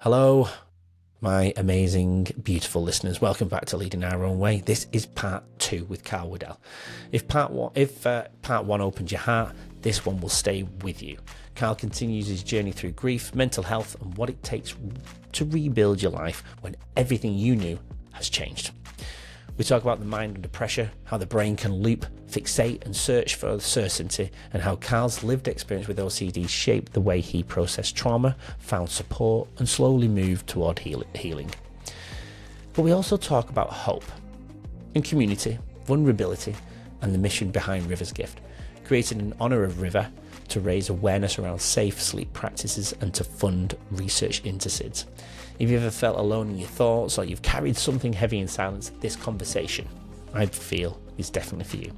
Hello, my amazing, beautiful listeners. Welcome back to Leading Our Own Way. This is part 2 with Karl Waddell. If part one opened your heart, this one will stay with you. Karl continues his journey through grief, mental health, and what it takes to rebuild your life when everything you knew has changed. We talk about the mind under pressure, how the brain can loop, fixate and search for certainty, and how Karl's lived experience with OCD shaped the way he processed trauma, found support, and slowly moved toward healing. But we also talk about hope and community, vulnerability, and the mission behind River's gift, created in honour of River to raise awareness around safe sleep practices and to fund research into SIDS. If you've ever felt alone in your thoughts or you've carried something heavy in silence, this conversation, I feel, is definitely for you.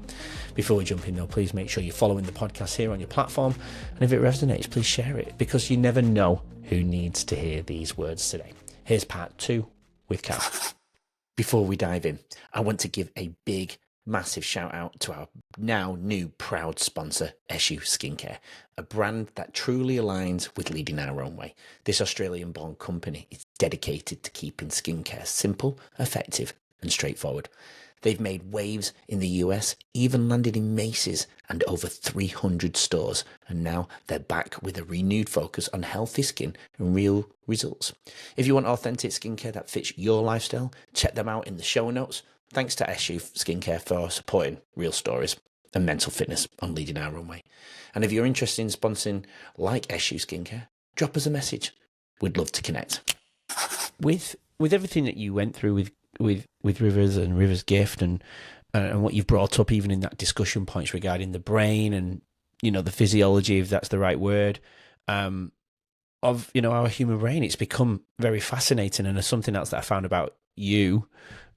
Before we jump in though, please make sure you're following the podcast here on your platform, and if it resonates, please share it, because you never know who needs to hear these words today. Here's part 2 with Karl. Before we dive in, I want to give a big, massive shout out to our now new proud sponsor, Eshu Skincare, a brand that truly aligns with Leading Our Own Way. This Australian-born company is dedicated to keeping skincare simple, effective, and straightforward. They've made waves in the US, even landed in Macy's and over 300 stores, and now they're back with a renewed focus on healthy skin and real results. If you want authentic skincare that fits your lifestyle, check them out in the show notes. Thanks to Eshu Skincare for supporting real stories and mental fitness on Leading Our Own Way. And if you're interested in sponsoring like Eshu Skincare, drop us a message. We'd love to connect. With everything that you went through with Rivers and Rivers Gift and what you've brought up even in that discussion points regarding the brain and, you know, the physiology, if that's the right word, of, you know, our human brain, it's become very fascinating. And there's something else that I found about you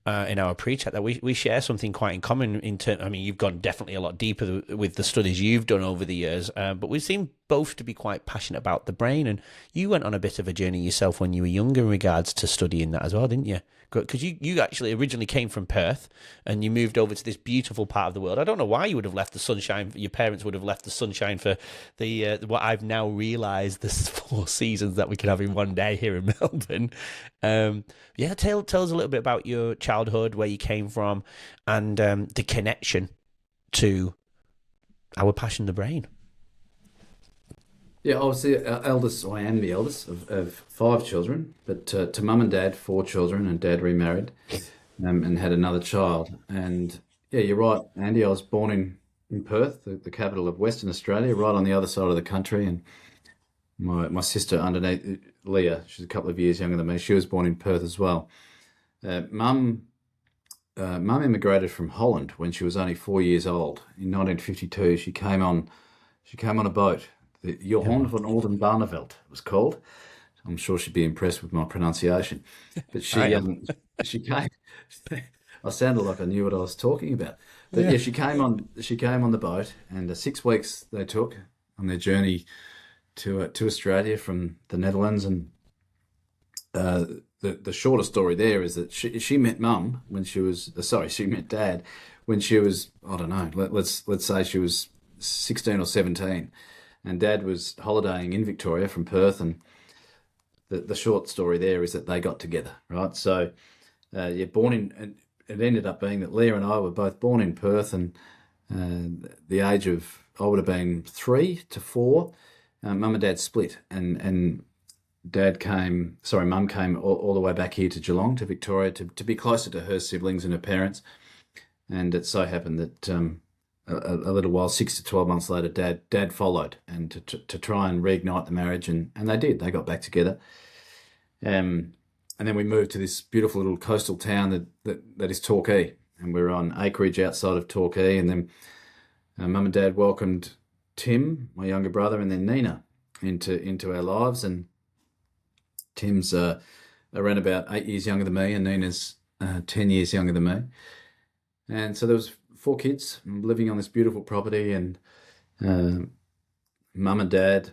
in our pre-chat, that we share something quite in common in terms. I mean, you've gone definitely a lot deeper with the studies you've done over the years, but we seem both to be quite passionate about the brain. And you went on a bit of a journey yourself when you were younger in regards to studying that as well, didn't you? Because you actually originally came from Perth and you moved over to this beautiful part of the world. I don't know why you would have left the sunshine. Your parents would have left the sunshine for the what I've now realised, the 4 seasons that we can have in one day here in Melbourne. Yeah, tell us a little bit about your childhood, where you came from, and the connection to our passion, the brain. Yeah, I was the eldest. I am the eldest of 5 children, but to mum and dad, 4 children, and dad remarried and had another child. And yeah, you're right, Andy. I was born in Perth, the capital of Western Australia, right on the other side of the country. And my sister underneath, Leah, she's a couple of years younger than me. She was born in Perth as well. Mum immigrated from Holland when she was only 4 years old. In 1952, she came on a boat. The Johan van Oldenbarneveld was called. I'm sure she'd be impressed with my pronunciation. But she came. I sounded like I knew what I was talking about. But yeah, she came on the boat, and 6 weeks they took on their journey to Australia from the Netherlands. And the shorter story there is that she met mum when she met dad when she was, I don't know, let's say she was 16 or 17. And dad was holidaying in Victoria from Perth, and the short story there is that they got together, right? So, and it ended up being that Leah and I were both born in Perth, and the age of, I would have been 3 to 4, mum and dad split, and mum came all the way back here to Geelong, to Victoria, to be closer to her siblings and her parents. And it so happened that a little while, 6 to 12 months later, Dad followed, and to try and reignite the marriage, and they did. They got back together, and then we moved to this beautiful little coastal town that is Torquay, and we're on acreage outside of Torquay. And then Mum and Dad welcomed Tim, my younger brother, and then Nina into our lives. And Tim's around about 8 years younger than me, and Nina's 10 years younger than me. And so there was 4 kids living on this beautiful property, and mum and dad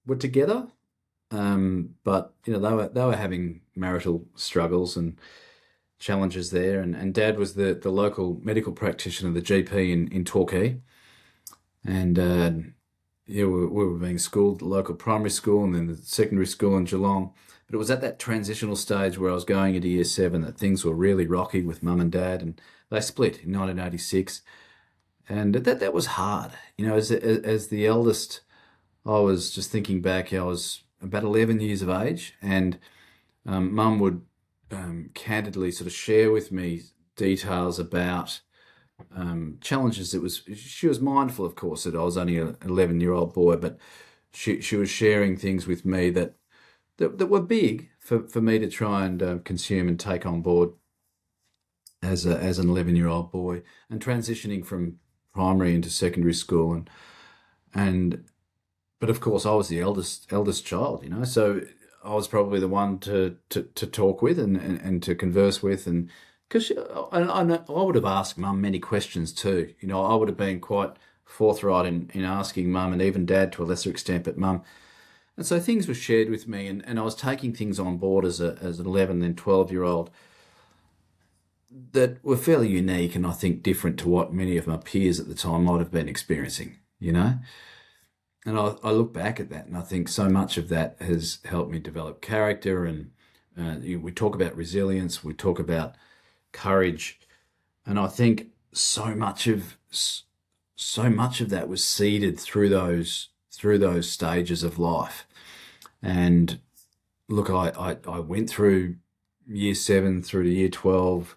were together, but you know they were having marital struggles and challenges there, and dad was the local medical practitioner, the GP in Torquay, and yeah, we were being schooled at the local primary school and then the secondary school in Geelong. But it was at that transitional stage where I was going into year seven that things were really rocky with mum and dad, and they split in 1986. And that was hard. As the eldest, I was just thinking back, I was about 11 years of age, and mum would candidly sort of share with me details about challenges. She was mindful, of course, that I was only an 11-year-old boy, but she was sharing things with me that were big for me to try and consume and take on board as an 11-year-old boy, and transitioning from primary into secondary school, and but of course I was the eldest child, so I was probably the one to talk with and to converse with, and because I would have asked mum many questions too. I would have been quite forthright in asking mum, and even dad to a lesser extent, but mum. And so things were shared with me, and I was taking things on board as an 11, then 12-year-old that were fairly unique and I think different to what many of my peers at the time might have been experiencing. And I look back at that and I think so much of that has helped me develop character. And we talk about resilience, we talk about courage, and I think so much of that was seeded through those stages of life. And look, I went through year 7 through to year 12.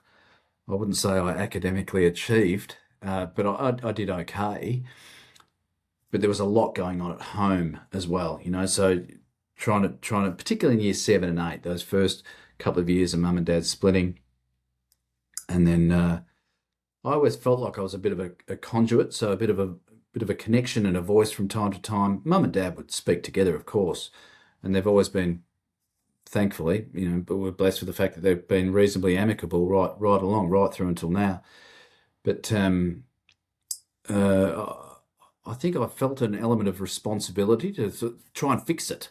I wouldn't say I academically achieved, but I did okay. But there was a lot going on at home as well. So trying to, particularly in year 7 and 8, those first couple of years of mum and dad splitting, and then I always felt like I was a bit of a conduit, so a bit of a connection and a voice from time to time. Mum and dad would speak together, of course, and they've always been, thankfully, but we're blessed with the fact that they've been reasonably amicable right along, right through until now. But I think I felt an element of responsibility to sort of try and fix it.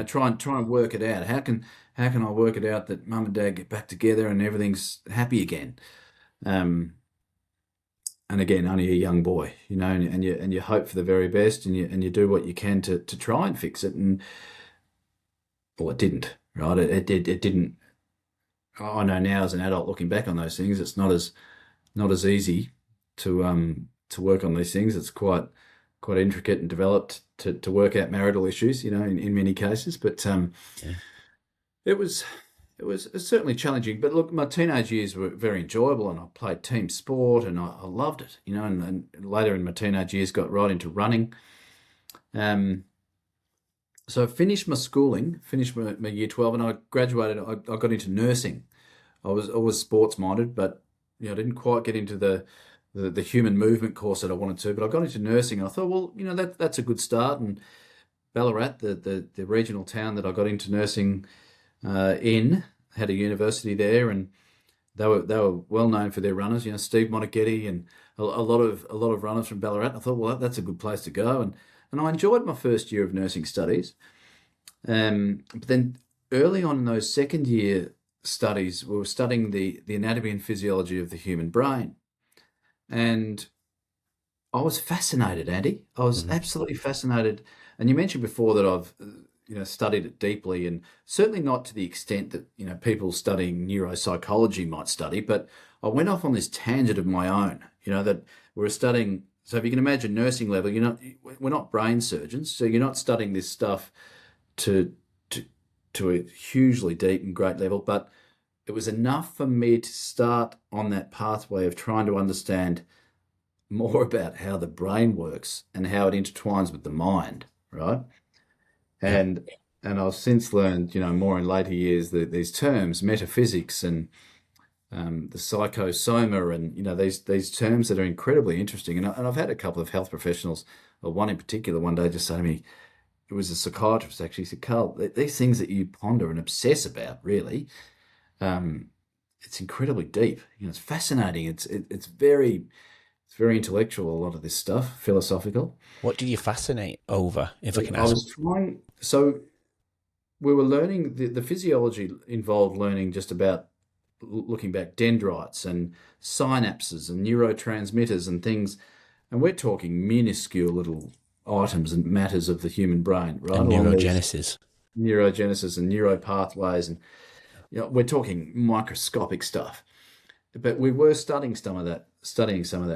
Try and work it out. How can I work it out that mum and dad get back together and everything's happy again? And again, only a young boy, and you hope for the very best, and you do what you can to try and fix it. And well, it didn't, right? It didn't. I know now as an adult looking back on those things, it's not as easy to work on these things. It's quite intricate and developed to work out marital issues, in many cases. But Yeah. it was certainly challenging. But look, my teenage years were very enjoyable, and I played team sport, and I loved it, and later in my teenage years got right into running. So I finished my schooling, finished my year 12, and I graduated. I got into nursing. I was always sports minded, but I didn't quite get into the human movement course that I wanted to. But I got into nursing, and I thought, well, that's a good start. And Ballarat, the regional town that I got into nursing had a university there, and they were well known for their runners. Steve Monaghetti and a lot of runners from Ballarat. I thought, well, that's a good place to go, and I enjoyed my first year of nursing studies. But then early on in those second year studies, we were studying the anatomy and physiology of the human brain. And I was fascinated, Andy. I was absolutely fascinated. And you mentioned before that I've studied it deeply, and certainly not to the extent that people studying neuropsychology might study. But I went off on this tangent of my own. That we're studying. So if you can imagine nursing level, we're not brain surgeons, so you're not studying this stuff to a hugely deep and great level, but it was enough for me to start on that pathway of trying to understand more about how the brain works and how it intertwines with the mind, right? Yeah. And I've since learned, more in later years, these terms, metaphysics and the psychosoma, and these terms that are incredibly interesting. And I've had a couple of health professionals, or one in particular, one day just say to me, it was a psychiatrist actually, he said, Karl, these things that you ponder and obsess about, really, it's incredibly deep. It's fascinating. It's very intellectual, a lot of this stuff, philosophical. What do you fascinate over, if I can I ask? was trying, so we were learning, the physiology involved learning just about looking back dendrites and synapses and neurotransmitters and things. And we're talking minuscule little items and matters of the human brain, right? And Along these neurogenesis. neurogenesis and neuropathways, and we're talking microscopic stuff. But we were studying some of that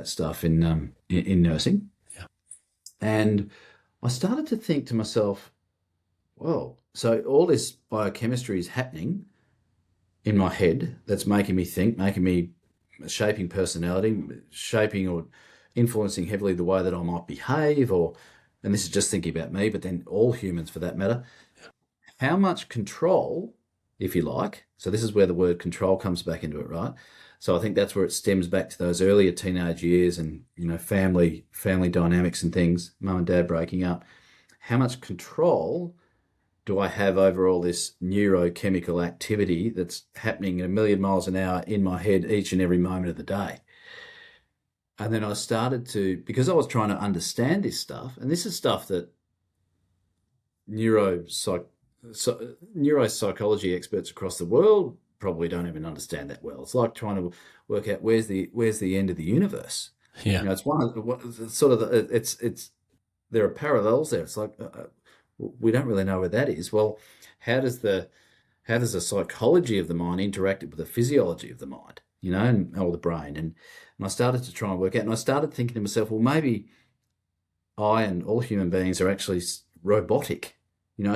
stuff in nursing, Yeah. and I started to think to myself, well, so all this biochemistry is happening in my head that's making me think, making me shaping personality, shaping or influencing heavily the way that I might behave, and this is just thinking about me, but then all humans for that matter. How much control, if you like, so this is where the word control comes back into it, right? So I think that's where it stems back to those earlier teenage years and, family dynamics and things, mum and dad breaking up. How much control do I have over all this neurochemical activity that's happening at 1,000,000 miles an hour in my head each and every moment of the day? And then I started to, because I was trying to understand this stuff, and this is stuff that neuropsychology experts across the world probably don't even understand that well. It's like trying to work out where's the end of the universe. Yeah. It's one of the, sort of the, it's there are parallels there. It's like we don't really know where that is. Well, how does the psychology of the mind interact with the physiology of the mind? Or the brain, and I started to try and work out, and I started thinking to myself, well, maybe I and all human beings are actually robotic.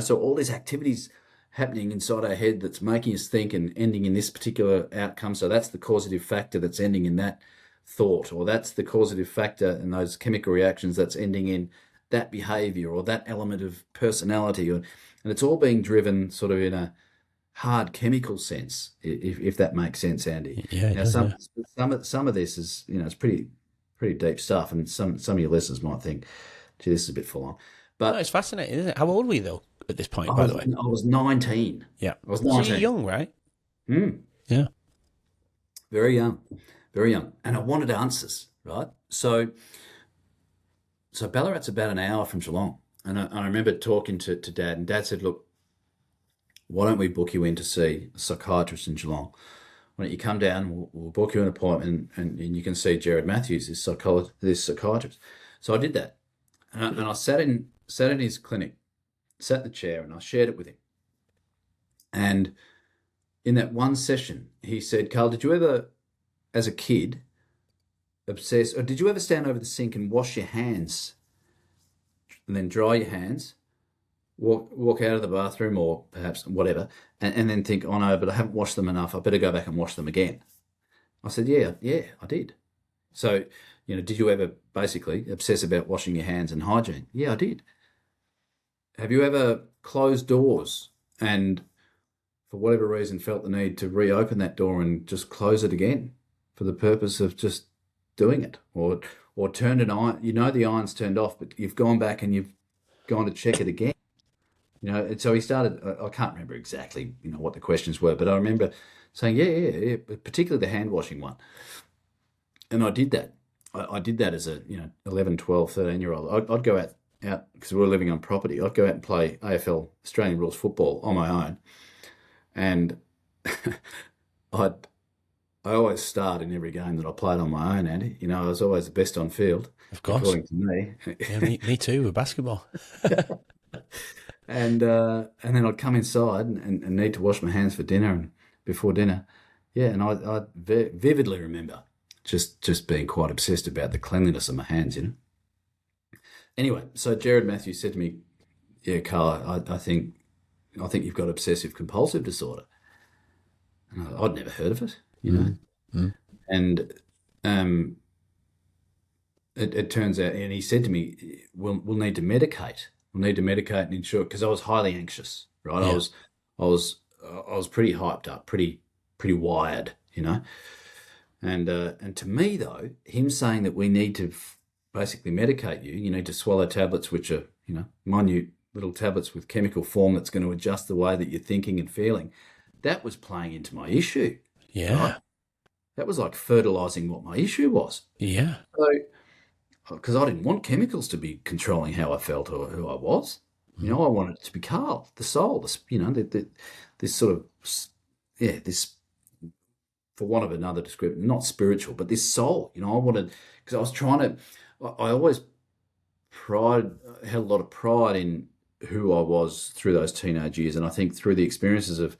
So all these activities happening inside our head that's making us think and ending in this particular outcome. So that's the causative factor that's ending in that thought, or that's the causative factor in those chemical reactions that's ending in that behavior or that element of personality. And it's all being driven sort of in a hard chemical sense, if that makes sense, Andy. Yeah. Now, some of this is, it's pretty deep stuff, and some of your listeners might think, gee, this is a bit full on. But No, it's fascinating, isn't it? How old were you, though, at this point, by the way? I was 19. Yeah. I was So 19. you're young, right? Yeah. Very young. Very young. And I wanted answers, right? So Ballarat's about an hour from Geelong. And I remember talking to Dad, and Dad said, look, why don't we book you in to see a psychiatrist in Geelong? Why don't you come down, we'll book you an appointment, and you can see Jared Matthews, this psychiatrist. So I did that. And I sat in his clinic, sat in the chair, and I shared it with him. And in that one session, he said, Karl, did you ever, as a kid, obsess, or did you ever stand over the sink and wash your hands and then dry your hands, walk out of the bathroom or perhaps whatever, and then think, oh no, but I haven't washed them enough, I better go back and wash them again? I said, yeah, I did. So, did you ever basically obsess about washing your hands and hygiene? Yeah, I did. Have you ever closed doors and for whatever reason felt the need to reopen that door and just close it again for the purpose of just doing it? Or turned an iron, the iron's turned off, but you've gone back and you've gone to check it again. And so he started, I can't remember exactly, what the questions were, but I remember saying, yeah, particularly the hand washing one. And I did that. I did that as a, 11, 12, 13-year-old. I'd go out because we were living on property. I'd go out and play AFL, Australian rules football, on my own. And I always start in every game that I played on my own, Andy. I was always the best on field. Of course. According to me. Yeah, me too, with basketball. And then I'd come inside and need to wash my hands for dinner and before dinner. Yeah, and I vividly remember just being quite obsessed about the cleanliness of my hands, Anyway, so Jared Matthews said to me, yeah, Karl, I think you've got obsessive compulsive disorder. And I'd never heard of it, And it turns out, and he said to me, we'll need to medicate. We'll need to medicate and ensure, because I was highly anxious, right? Yeah. I was pretty hyped up, pretty wired, And to me though, him saying that we need to basically medicate you need to swallow tablets which are, minute little tablets with chemical form that's going to adjust the way that you're thinking and feeling. That was playing into my issue. Yeah. Right? That was like fertilizing what my issue was. Yeah. So, because I didn't want chemicals to be controlling how I felt or who I was. I wanted it to be Karl, the soul, this sort of, this, for want of another description, not spiritual, but this soul, I wanted, because I was trying to, I always pride, had a lot of pride in who I was through those teenage years. And I think through the experiences of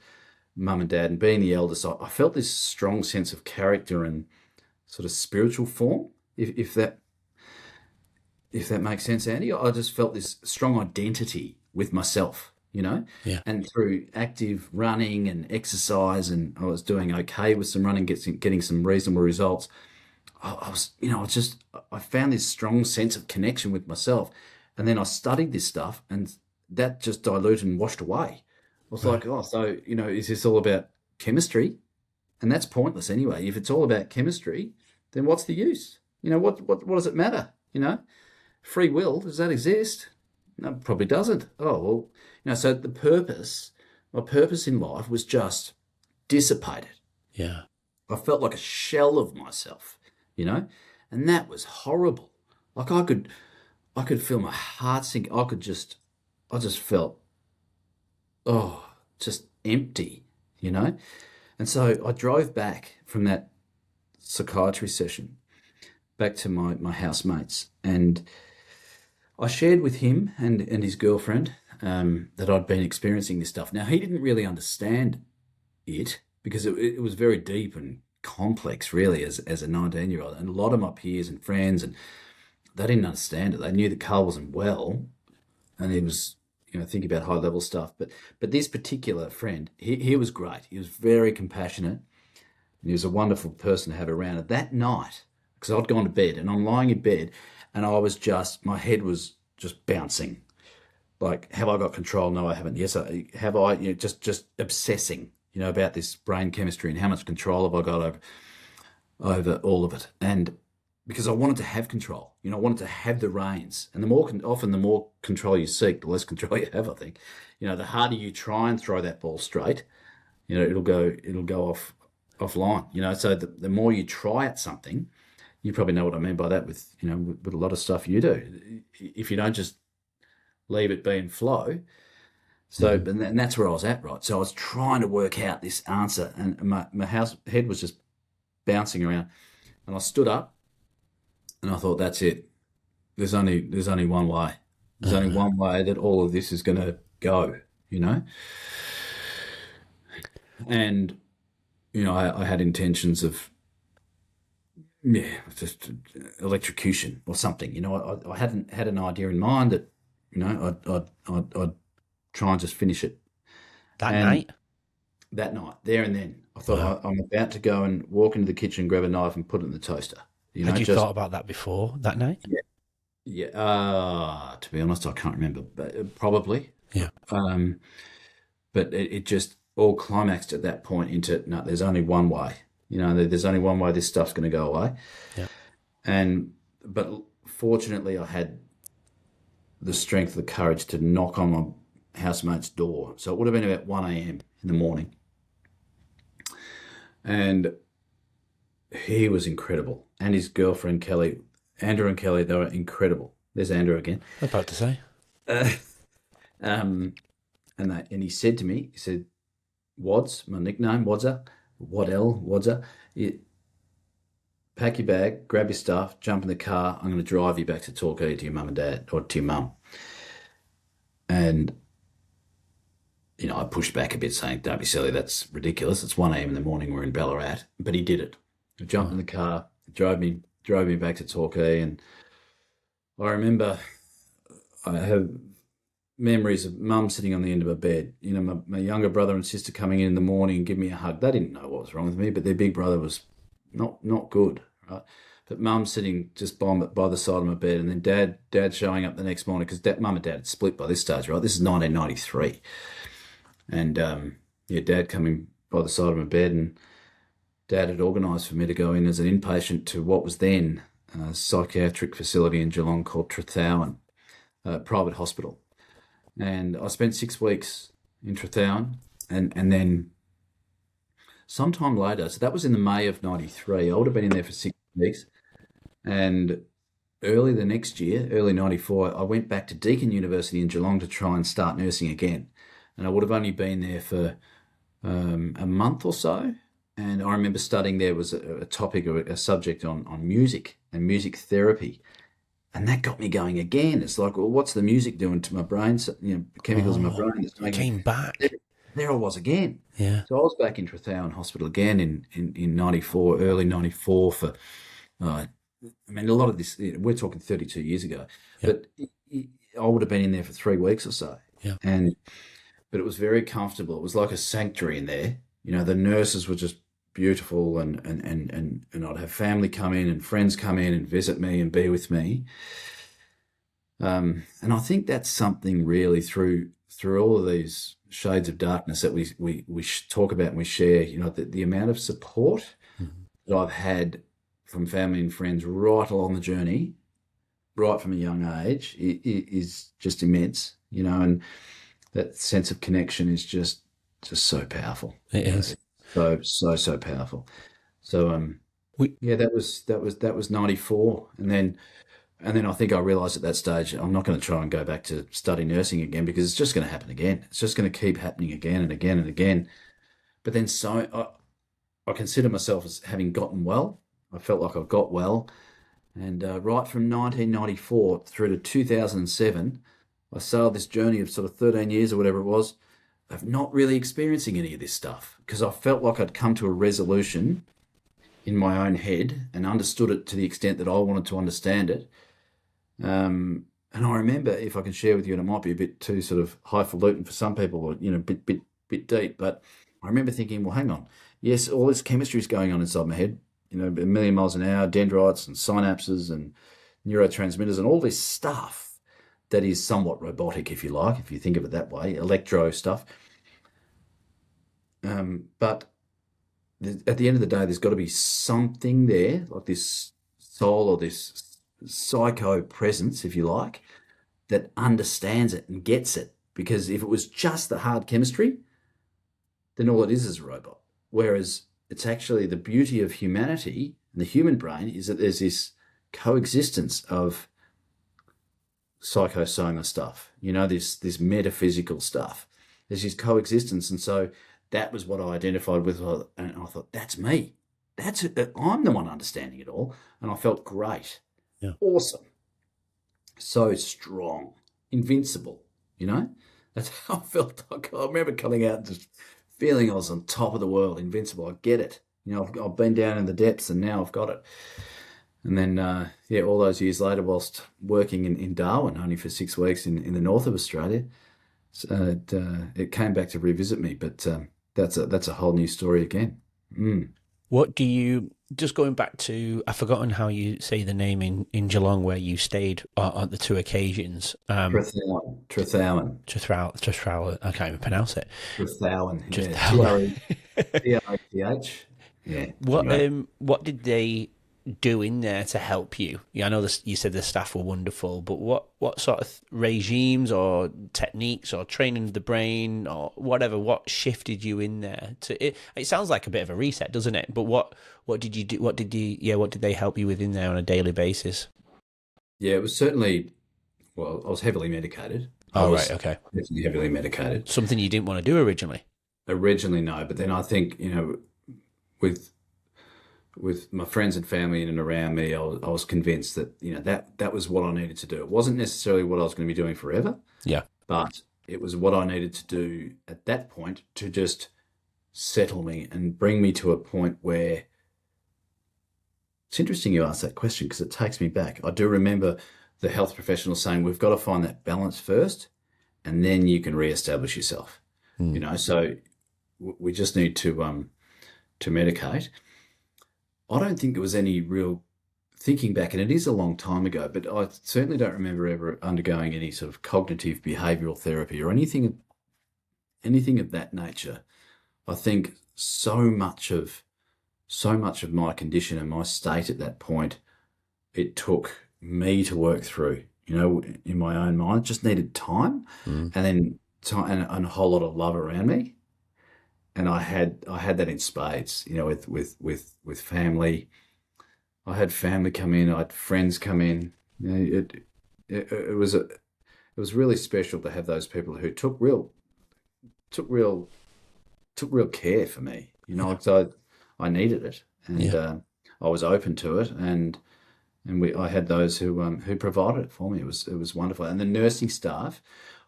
mum and dad and being the eldest, I felt this strong sense of character and sort of spiritual form, if that makes sense, Andy. I just felt this strong identity with myself, Yeah. and through active running and exercise, and I was doing okay with some running, getting some reasonable results. I was, I found this strong sense of connection with myself. And then I studied this stuff and that just diluted and washed away. I was like, oh, so, is this all about chemistry? And that's pointless anyway. If it's all about chemistry, then what's the use? What does it matter? Free will, does that exist? No, it probably doesn't. Oh, well, so my purpose in life was just dissipated. Yeah. I felt like a shell of myself, and that was horrible. Like I could feel my heart sink. I just felt, just empty, And so I drove back from that psychiatry session back to my housemates, and I shared with him and his girlfriend that I'd been experiencing this stuff. Now, he didn't really understand it because it was very deep and complex, really, as a 19-year-old. And a lot of my peers and friends, and they didn't understand it. They knew that Karl wasn't well, and he was, thinking about high-level stuff. But this particular friend, he was great. He was very compassionate, and he was a wonderful person to have around. And that night, because I'd gone to bed, and I'm lying in bed, and my head was just bouncing. Like, have I got control? No, I haven't. Yes, have I? Just obsessing, about this brain chemistry and how much control have I got over all of it. And because I wanted to have control, I wanted to have the reins. And often the more control you seek, the less control you have, I think. The harder you try and throw that ball straight, it'll go offline. So the more you try at something, you probably know what I mean by that with a lot of stuff you do. If you don't just leave it be and flow. So, and that's where I was at, right? So I was trying to work out this answer, and my head was just bouncing around. And I stood up, and I thought, that's it. There's only one way. There's only one way that all of this is going to go, And, I had intentions of, just electrocution or something. I hadn't had an idea in mind that, I'd try and just finish it. Night? That night, there and then. I thought, I'm about to go and walk into the kitchen, grab a knife and put it in the toaster. Had you thought about that before that night? Yeah. Yeah. To be honest, I can't remember, but probably. Yeah. But it just all climaxed at that point into, no, there's only one way. There's only one way this stuff's going to go away. Yeah. But fortunately, I had the strength, the courage to knock on my housemate's door. So it would have been about 1 a.m. in the morning. And he was incredible. And his girlfriend, Kelly, Andrew and Kelly, they were incredible. There's Andrew again. I was about to say. And he said to me, he said, Wads, my nickname, Waddell, pack your bag, grab your stuff, jump in the car. I'm going to drive you back to Torquay to your mum and dad, or to your mum. And, I pushed back a bit saying, don't be silly, that's ridiculous. It's 1 a.m. in the morning, we're in Ballarat. But he did it. He jumped in the car, drove me back to Torquay. And I remember I have memories of mum sitting on the end of a bed. My younger brother and sister coming in the morning and giving me a hug. They didn't know what was wrong with me, but their big brother was not good, right? But mum sitting just by the side of my bed, and then dad showing up the next morning, because mum and dad had split by this stage, right? This is 1993. And dad coming by the side of my bed, and dad had organised for me to go in as an inpatient to what was then a psychiatric facility in Geelong called Trethowan, private hospital. And I spent 6 weeks in Trethowan, and then sometime later, so that was in the May of 93, I would have been in there for 6 weeks. And early the next year, early 94, I went back to Deakin University in Geelong to try and start nursing again. And I would have only been there for a month or so. And I remember studying there was a topic or a subject on music and music therapy. And that got me going again. It's like, well, what's the music doing to my brain? So, chemicals in my Oh, brain that's it making came there, back. there I was again. Yeah. So I was back in Trethowan Hospital again in 94, early 94 for, I mean, a lot of this, we're talking 32 years ago, Yeah. but I would have been in there for 3 weeks or so. Yeah. And, but it was very comfortable. It was like a sanctuary in there. The nurses were just beautiful, and I'd have family come in and friends come in and visit me and be with me. And I think that's something really through all of these shades of darkness that we talk about and we share. The amount of support Mhm. that I've had from family and friends right along the journey, right from a young age, is just immense. And that sense of connection is just so powerful. It is. So powerful. So We, yeah, that was 94, and then I think I realised at that stage I'm not going to try and go back to study nursing again, because it's just going to happen again. It's just going to keep happening again and again and again. But then I consider myself as having gotten well. I felt like I've got well. And right from 1994 through to 2007, I sailed this journey of sort of 13 years or whatever it was, of not really experiencing any of this stuff, because I felt like I'd come to a resolution in my own head and understood it to the extent that I wanted to understand it. And I remember, if I can share with you, and it might be a bit too sort of highfalutin for some people, or bit deep, but I remember thinking, well, hang on, yes, all this chemistry is going on inside my head, a million miles an hour, dendrites and synapses and neurotransmitters and all this stuff that is somewhat robotic, if you like, if you think of it that way, electro stuff. But at the end of the day, there's got to be something there, like this soul or this psycho presence, if you like, that understands it and gets it. Because if it was just the hard chemistry, then all it is a robot. Whereas it's actually the beauty of humanity and the human brain is that there's this coexistence of psychosoma stuff, this metaphysical stuff. There's this coexistence. And so that was what I identified with. And I thought, that's me. I'm the one understanding it all. And I felt great. Yeah. Awesome. So strong, invincible, That's how I felt. I remember coming out and just feeling I was on top of the world, invincible. I get it. I've been down in the depths and now I've got it. And then, all those years later, whilst working in Darwin, only for 6 weeks in the north of Australia, it came back to revisit me. But that's a whole new story again. what do you, just going back to, I've forgotten how you say the name in Geelong where you stayed on the 2 occasions. Trethowan. Trethrawl, I can't even pronounce it. Trethowan. Trethrawl. T-R-E-T-H. Yeah. What did they do in there to help you? Yeah, I know this, you said the staff were wonderful, but what sort of regimes or techniques or training of the brain or whatever, what shifted you in there to it? It sounds like a bit of a reset, doesn't it? But what did you do? What did they help you with in there on a daily basis? Yeah, it was certainly, well, I was heavily medicated. Oh, right, okay. Definitely heavily medicated. Something you didn't want to do originally. Originally, no, but then I think, with my friends and family in and around me, I was convinced that that was what I needed to do. It wasn't necessarily what I was going to be doing forever, Yeah. but it was what I needed to do at that point to just settle me and bring me to a point where, it's interesting you ask that question because it takes me back. I do remember the health professional saying, we've got to find that balance first and then you can reestablish yourself. So we just need to medicate. I don't think there was any real thinking back, and it is a long time ago, but I certainly don't remember ever undergoing any sort of cognitive behavioural therapy or anything of that nature. I think so much of my condition and my state at that point, it took me to work through, in my own mind. It just needed time, and then time and a whole lot of love around me. And I had that in spades, with family. I had family come in, I had friends come in. It was really special to have those people who took real care for me. So I needed it, and I was open to it, and and I had those who provided it for me. It was wonderful, and the nursing staff.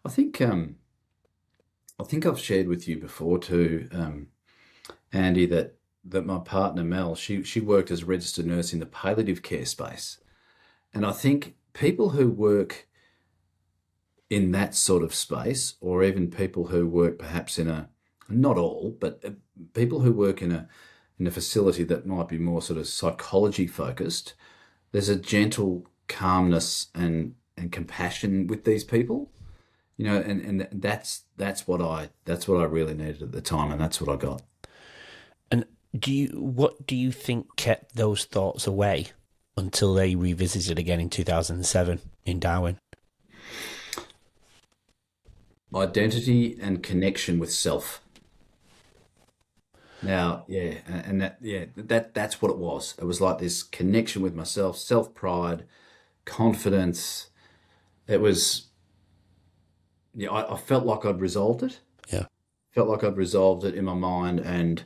I think I think I've shared with you before too, Andy, that my partner Mel, she worked as a registered nurse in the palliative care space, and I think people who work in that sort of space, or even people who work perhaps in a, not all, but people who work in a facility that might be more sort of psychology focused, there's a gentle calmness and compassion with these people, and that's what I really needed at the time, and that's what I got. And what do you think kept those thoughts away until they revisited again in 2007 in Darwin? Identity and connection with self. Now, yeah, and that's what it was. It was like this connection with myself, self pride, confidence. It was, yeah, I felt like I'd resolved it. Yeah, Felt like I'd resolved it in my mind, and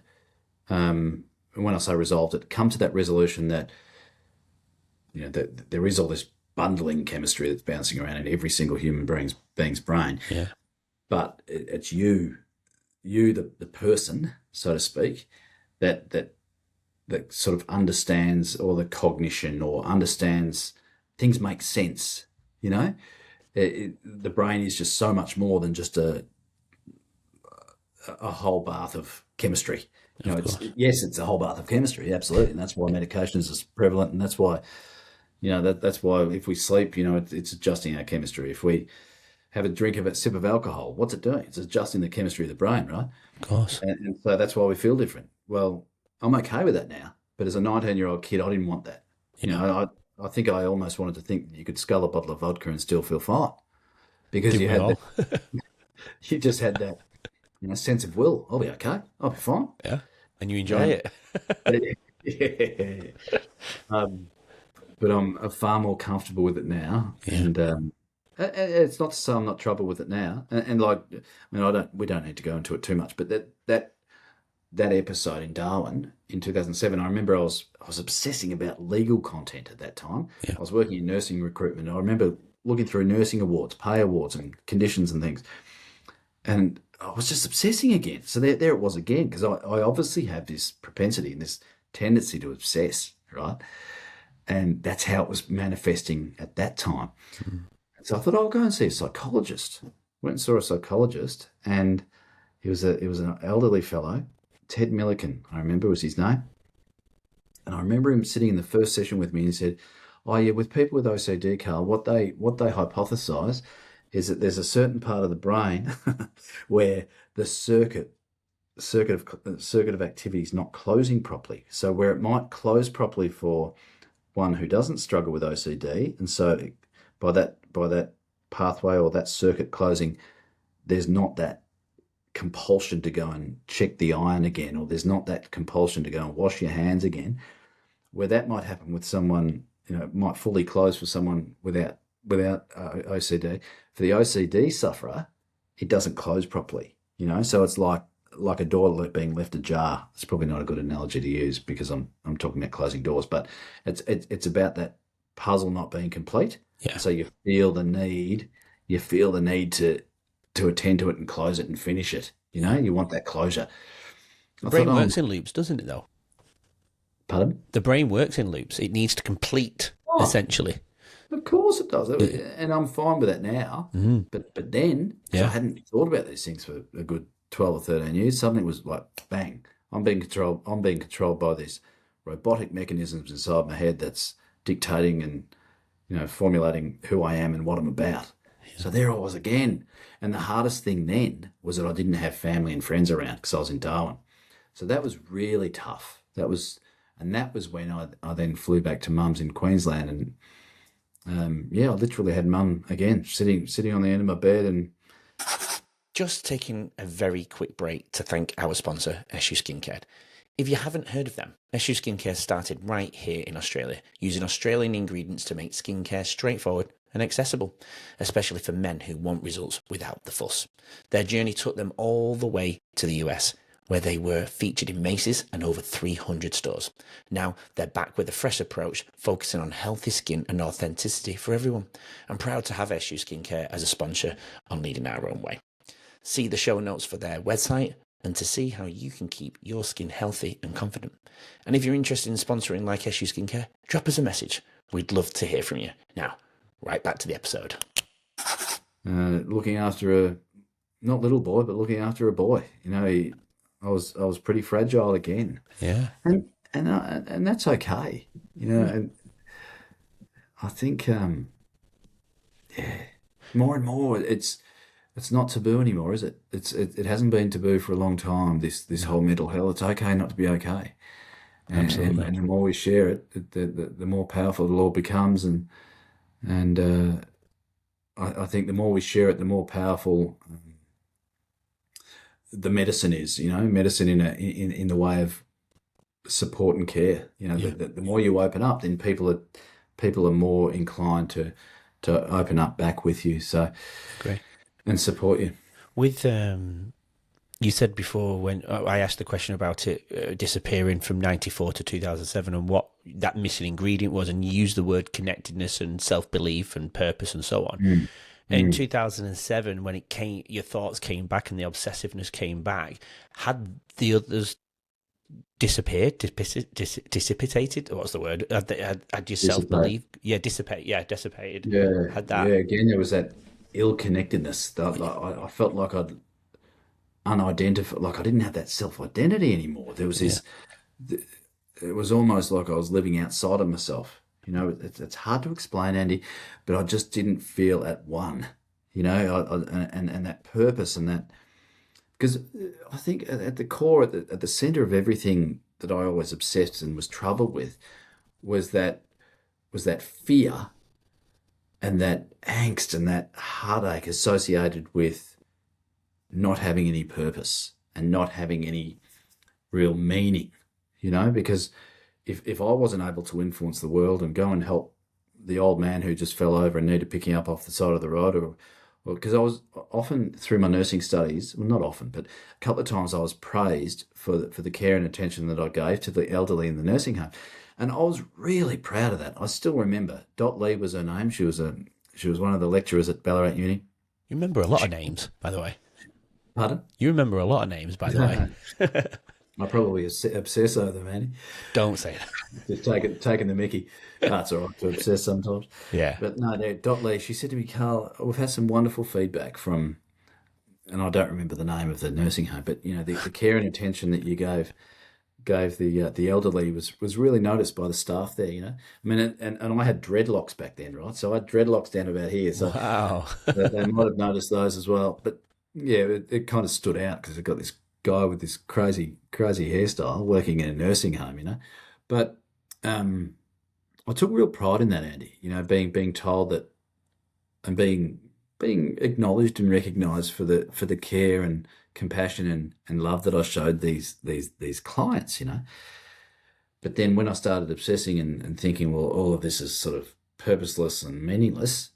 when I say resolved it, come to that resolution that that there is all this bundling chemistry that's bouncing around in every single human being's brain, yeah, but it's you the person, so to speak, that sort of understands, or the cognition, or understands things make sense. You know, the brain is just so much more than just a whole bath of chemistry. of It's, course. yes, it's a whole bath of chemistry, absolutely, and that's why medication is as prevalent, and that's why that's why if we sleep, it's adjusting our chemistry. If we have a drink of a sip of alcohol, what's it doing? It's adjusting the chemistry of the brain, right? Of course. And so that's why we feel different. Well, I'm okay with that now, but as a 19-year-old kid, I didn't want that. Yeah. I think I almost wanted to think that you could scull a bottle of vodka and still feel fine, because Did you we had all? that, you just had that sense of will. I'll be okay. I'll be fine. Yeah. And you enjoy Um, it. yeah. But I'm far more comfortable with it now, Yeah. and it's not to say I'm not troubled with it now. And like, I mean, we don't need to go into it too much, but that episode in Darwin in 2007, I remember I was obsessing about legal content at that time. Yeah. I was working in nursing recruitment. I remember looking through nursing awards, pay awards, and conditions and things, and I was just obsessing again. So there it was again, because I obviously have this propensity and this tendency to obsess, right? And that's how it was manifesting at that time. So I thought, I'll go and see a psychologist. Went and saw a psychologist, and he was an elderly fellow, Ted Milliken, I remember was his name. And I remember him sitting in the first session with me, and he said, "Oh yeah, with people with OCD, Carl, what they hypothesize is that there's a certain part of the brain where the circuit of activity is not closing properly. So where it might close properly for one who doesn't struggle with OCD, and so by that pathway, or that circuit closing, there's not that compulsion to go and check the iron again, or there's not that compulsion to go and wash your hands again. Where that might happen with someone, it might fully close for someone without OCD. For the OCD sufferer, it doesn't close properly. So it's like a door being left ajar. It's probably not a good analogy to use, because I'm talking about closing doors, but it's about that puzzle not being complete. Yeah. So you feel the need to attend to it and close it and finish it. You want that closure. The brain works in loops, doesn't it, though? Pardon? The brain works in loops. It needs to complete, Oh, essentially. of course it does, Yeah. and I'm fine with that now. Mhm. But then, 'cause I Yeah. hadn't thought about these things for a good 12 or 13 years. Suddenly it was like, bang! I'm being controlled. I'm being controlled by these robotic mechanisms inside my head that's dictating and formulating who I am and what I'm about. So there I was again. And the hardest thing then was that I didn't have family and friends around, because I was in Darwin. So that was really tough. That was when I then flew back to mum's in Queensland, and I literally had mum again sitting on the end of my bed. And Just taking a very quick break to thank our sponsor, SU Skincare. If you haven't heard of them, SU Skincare started right here in Australia, using Australian ingredients to make skincare straightforward and accessible, especially for men who want results without the fuss. Their journey took them all the way to the US, where they were featured in Macy's and over 300 stores. Now they're back with a fresh approach, focusing on healthy skin and authenticity for everyone. I'm proud to have SU Skincare as a sponsor on Leading Our Own Way. See the show notes for their website and to see how you can keep your skin healthy and confident. And if you're interested in sponsoring like SU Skincare, drop us a message. We'd love to hear from you. Now, right back to the episode. Looking after a, not little boy, but looking after a boy. You know, I was pretty fragile again. Yeah. And that's okay. You know, and I think, more and more, it's not taboo anymore, is it? It hasn't been taboo for a long time. This whole mental health. It's okay not to be okay. Absolutely. And the more we share it, the more powerful the law becomes, and I think the more we share it, the more powerful the medicine is. You know, medicine in the way of support and care. You know, the more you open up, then people are more inclined to open up back with you. So, Great. And support you. With you said before when I asked the question about it disappearing from 94 to 2007 and what that missing ingredient was, and you used the word connectedness and self-belief and purpose and so on. In 2007, when it came, your thoughts came back and the obsessiveness came back. Had the others disappeared, dissipated? What's the word? Had your self-belief? Dissipated. Yeah, Had that? yeah. Again, there was that ill-connectedness. I felt like I'd unidentified, like I didn't have that self-identity anymore. There was this. It was almost like I was living outside of myself. You know, it's hard to explain, Andy, but I just didn't feel at one. You know, and that purpose and that, because I think at the core, at the center of everything that I always obsessed and was troubled with, was that fear and that angst and that heartache associated with not having any purpose and not having any real meaning. You know, because if I wasn't able to influence the world and go and help the old man who just fell over and needed picking up off the side of the road, or because I was often through my nursing studies, well, not often, but a couple of times I was praised for the care and attention that I gave to the elderly in the nursing home, and I was really proud of that. I still remember Dot Lee was her name. She was one of the lecturers at Ballarat Uni. You remember a lot of names, by the way. Pardon? You remember a lot of names, by the way. I probably obsess over them, Andy. Don't say that. Just taking the mickey. That's all right to obsess sometimes. Yeah. But no, Dot Lee, she said to me, Carl, we've had some wonderful feedback from, and I don't remember the name of the nursing home, but you know, the care and attention that you gave the elderly was really noticed by the staff there. You know, I mean, and I had dreadlocks back then, right? So I had dreadlocks down about here. So wow. they might have noticed those as well. But yeah, it kind of stood out because I got this guy with this crazy hairstyle working in a nursing home, you know. But I took real pride in that, Andy. You know, being told that and being acknowledged and recognised for the care and compassion and love that I showed these clients, you know. But then when I started obsessing and thinking, well, all of this is sort of purposeless and meaningless,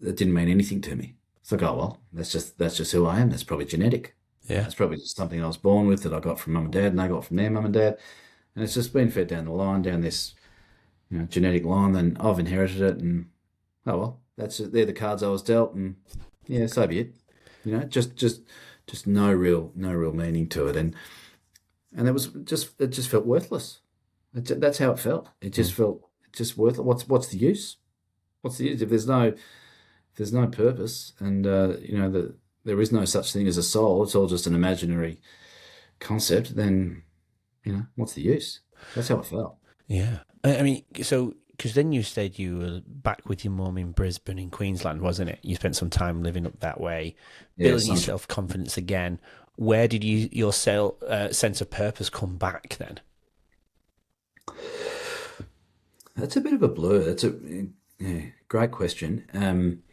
it didn't mean anything to me. It's like, oh well, that's just who I am. That's probably genetic. Yeah. It's probably just something I was born with that I got from mum and dad, and they got from their mum and dad, and it's just been fed down the line, down this, you know, genetic line. Then I've inherited it, and oh well, they're the cards I was dealt, and yeah, so be it. You know, just no real meaning to it, and it just felt worthless. That's how it felt. It just felt worthless. What's the use? What's the use if there's no purpose, and you know there is no such thing as a soul. It's all just an imaginary concept. Then, you know, what's the use? That's how it felt. Yeah. I mean, so, because then you said you were back with your mum in Brisbane in Queensland, wasn't it? You spent some time living up that way, building your self-confidence again. Where did your sense of purpose come back then? That's a bit of a blur. That's a great question.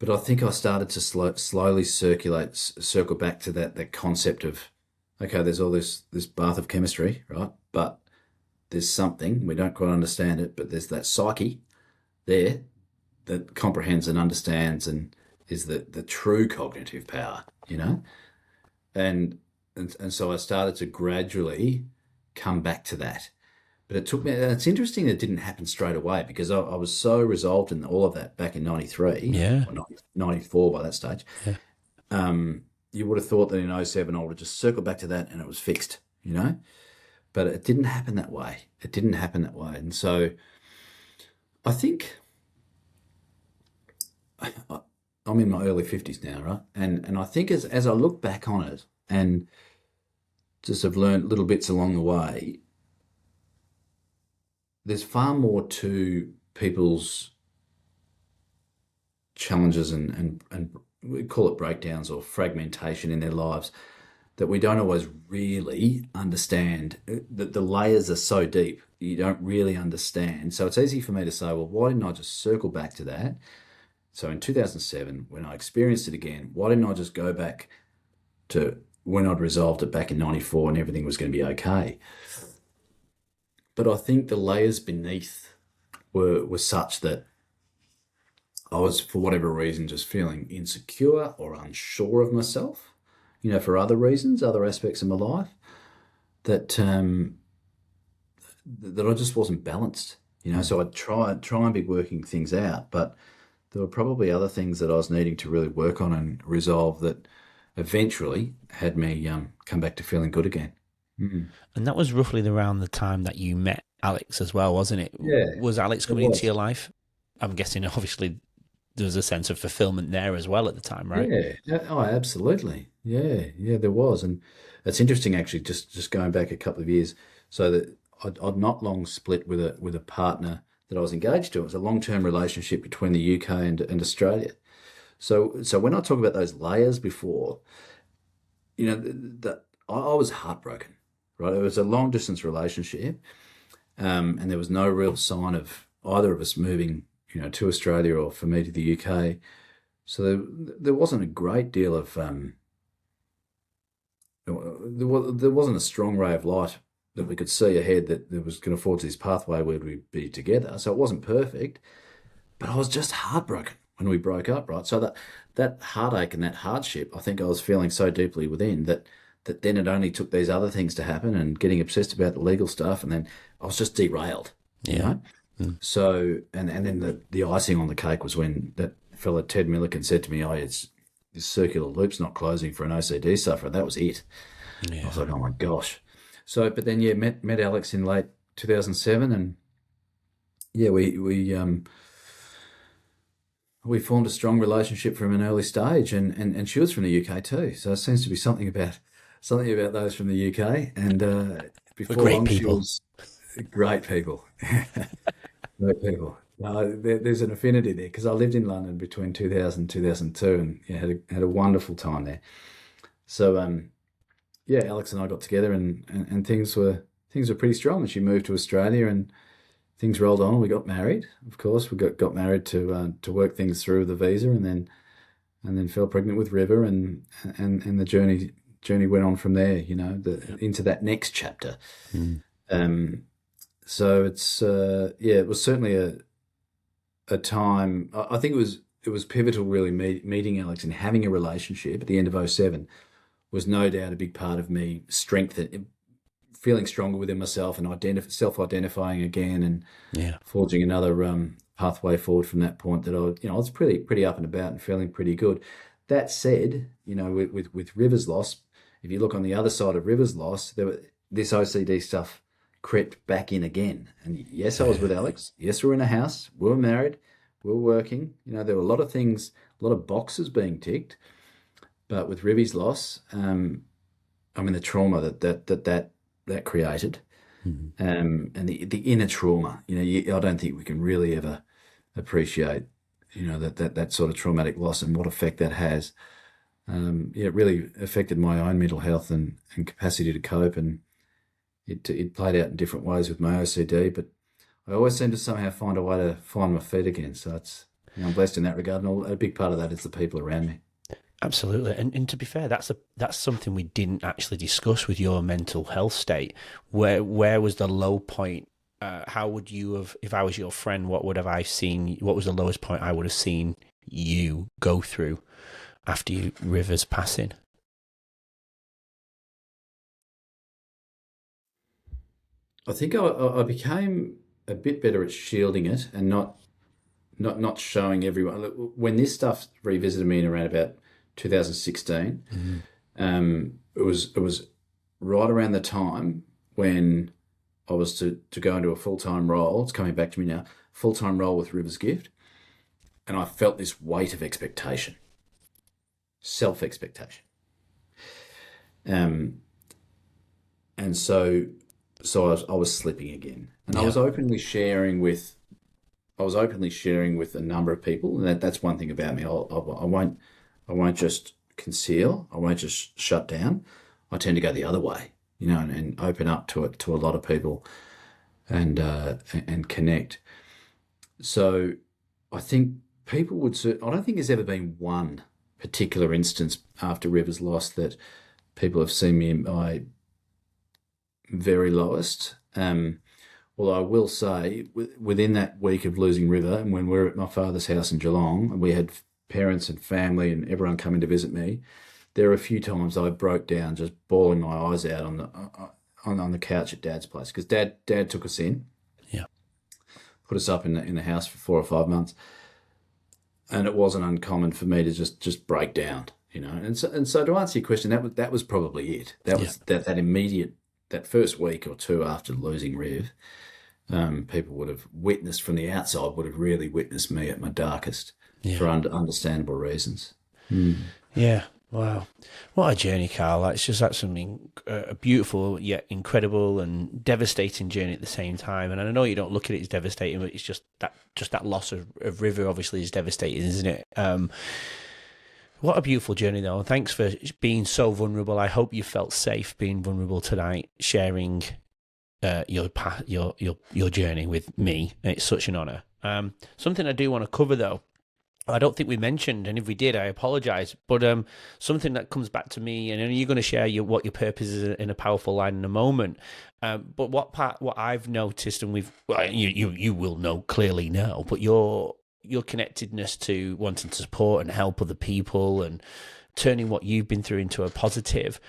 But I think I started to slowly circle back to that concept of, okay, there's all this bath of chemistry, right? But there's something, we don't quite understand it, but there's that psyche there that comprehends and understands and is the true cognitive power, you know? And and so I started to gradually come back to that. But it took me, and it's interesting that it didn't happen straight away because I was so resolved in all of that back in 93, Yeah. or 94 by that stage. Yeah. You would have thought that in '07 I would have just circled back to that and it was fixed, But it didn't happen that way. It didn't happen that way. And so I think I'm in my early 50s now, right? And I think as I look back on it and just have learned little bits along the way, there's far more to people's challenges and we call it breakdowns or fragmentation in their lives that we don't always really understand. The layers are so deep, you don't really understand. So it's easy for me to say, well, why didn't I just circle back to that? So in 2007, when I experienced it again, why didn't I just go back to when I'd resolved it back in 94 and everything was going to be okay? But I think the layers beneath were such that I was, for whatever reason, just feeling insecure or unsure of myself, for other reasons, other aspects of my life, that that I just wasn't balanced, So I'd try and be working things out, but there were probably other things that I was needing to really work on and resolve that eventually had me come back to feeling good again. Mm. And that was roughly around the time that you met Alex as well, wasn't it? Yeah, Was Alex it coming into was. your life? I'm guessing, obviously, there was a sense of fulfillment there as well at the time, right? Oh, absolutely. Yeah, there was. And it's interesting actually, just going back a couple of years, so that I'd not long split with a partner that I was engaged to. It was a long-term relationship between the UK and Australia. So when I talk about those layers before, that I was heartbroken, right? It was a long distance relationship, and there was no real sign of either of us moving, to Australia or for me to the UK. So there wasn't a great deal of there wasn't a strong ray of light that we could see ahead that there was going to forge this pathway where we'd be together. So it wasn't perfect, but I was just heartbroken when we broke up, right? So that heartache and that hardship, I think I was feeling so deeply within that then it only took these other things to happen and getting obsessed about the legal stuff, and then I was just derailed, you Yeah. know? So, and then the icing on the cake was when that fella Ted Milliken said to me, "Oh, it's this circular loop's not closing for an OCD sufferer." That was it. I was Yeah. like, "Oh my gosh!" So, but then met Alex in late 2007, and yeah, we formed a strong relationship from an early stage, and she was from the UK too. So it seems to be something about those from the UK, and We're before great long she people. was great people. Great people. No, there's an affinity there because I lived in London between 2000 and 2002 and yeah, had a wonderful time there. So yeah, Alex and I got together and things were pretty strong. And she moved to Australia and things rolled on. We got married, of course. We got married to work things through the visa and then fell pregnant with River and the journey went on from there. Into that next chapter. Mm. So it's yeah, it was certainly a time. I think it was pivotal really meeting Alex and having a relationship at the end of '07 was no doubt a big part of me feeling stronger within myself and self-identifying again and Yeah. forging another pathway forward from that point that I was pretty up and about and feeling pretty good. That said, with River's loss, if you look on the other side of River's loss, this OCD stuff crept back in again. And yes, I was with Alex. Yes, we were in a house. We were married. We were working. There were a lot of things, a lot of boxes being ticked. But with Rivy's loss, the trauma that created, Mhm. and the inner trauma, I don't think we can really ever appreciate, that sort of traumatic loss and what effect that has. Yeah, it really affected my own mental health and capacity to cope, and it played out in different ways with my OCD. But I always seem to somehow find a way to find my feet again. So I'm blessed in that regard, and a big part of that is the people around me. Absolutely, and to be fair, that's something we didn't actually discuss with your mental health state. Where was the low point? How would you have, if I was your friend, what would have I seen? What was the lowest point I would have seen you go through after River's passing? I think I became a bit better at shielding it and not showing everyone. Look, when this stuff revisited me in around about 2016, Mm-hmm. it was right around the time when I was to go into a full-time role. It's coming back to me now. Full-time role with Rivers Gift, and I felt this weight of expectation, self-expectation, um, and so I was slipping again, and Yeah. I was openly sharing with a number of people, and that's one thing about me. I won't just conceal. I won't just shut down. I tend to go the other way, and open up to it to a lot of people and connect. So I think people would. I don't think there's ever been one particular instance after Rivers lost that people have seen me in my very lowest. Well, I will say, within that week of losing River, and when we were at my father's house in Geelong, and we had parents and family and everyone coming to visit me, there were a few times I broke down, just bawling my eyes out on the couch at Dad's place, because Dad took us in, Yeah. put us up in the house for 4 or 5 months, and it wasn't uncommon for me to just break down, And so to answer your question, that was probably it. That Yeah. was that immediate, that first week or two after losing Riv. People would have witnessed from the outside, would have really witnessed me at my darkest for Yeah. understandable reasons. Yeah. Wow. What a journey, Carl. That's something beautiful yet incredible and devastating journey at the same time. And I know you don't look at it as devastating, but it's just that loss of River obviously is devastating, isn't it? What a beautiful journey, though. And thanks for being so vulnerable. I hope you felt safe being vulnerable tonight, sharing your journey with me. It's such an honour. Something I do want to cover, though, I don't think we mentioned, and if we did, I apologise. But something that comes back to me, and you're going to share what your purpose is in a powerful line in a moment. But what I've noticed, and you will know clearly now, but your connectedness to wanting to support and help other people and turning what you've been through into a positive.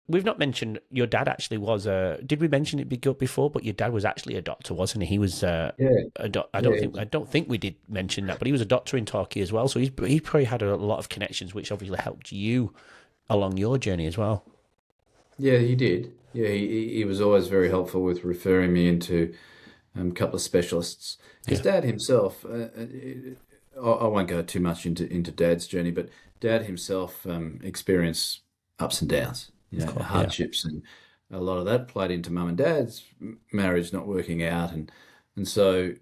We've not mentioned your dad actually was did we mention it before? But your dad was actually a doctor, wasn't he? He was Yeah, I don't think we did mention that, but he was a doctor in Torquay as well. So he probably had a lot of connections, which obviously helped you along your journey as well. yeah, he did. Yeah, he was always very helpful with referring me into a couple of specialists. His Yeah, dad himself, I won't go too much into Dad's journey, but Dad himself experienced ups and downs, of course. Yeah, hardships, and a lot of that played into Mum and Dad's marriage not working out, and so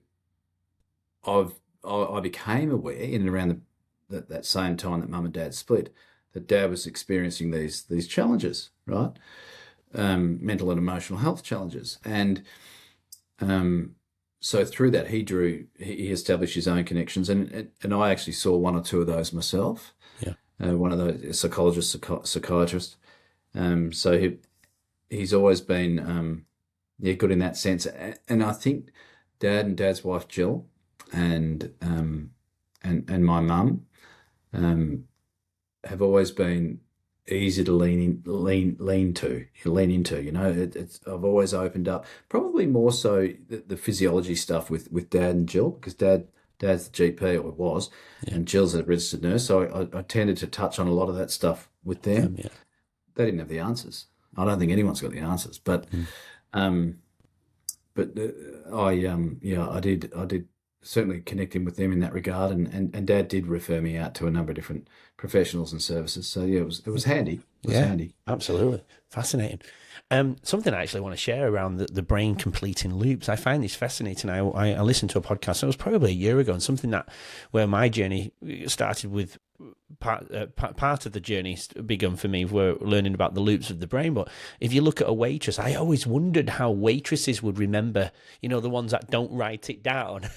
I became aware in and around that same time that Mum and Dad split, that Dad was experiencing these challenges, right? Mental and emotional health challenges, and so through that he established his own connections, and I actually saw one or two of those myself. yeah, One of those psychiatrist. So he's always been good in that sense, and I think Dad and Dad's wife Jill and my mum have always been easy to lean into. I've always opened up, probably more so the physiology stuff with Dad and Jill, because Dad's the GP, or was, yeah, and Jill's a registered nurse. So I tended to touch on a lot of that stuff with them. yeah, They didn't have the answers. I don't think anyone's got the answers, but mm, um, I did certainly connect in with them in that regard, and Dad did refer me out to a number of different professionals and services. So yeah, it was handy. It was yeah. handy. Absolutely fascinating. Something I actually want to share around the brain completing loops. I find this fascinating. I listened to a podcast. It was probably a year ago, and something where my journey started with part of the journey begun for me were learning about the loops of the brain. But if you look at a waitress, I always wondered how waitresses would remember, the ones that don't write it down.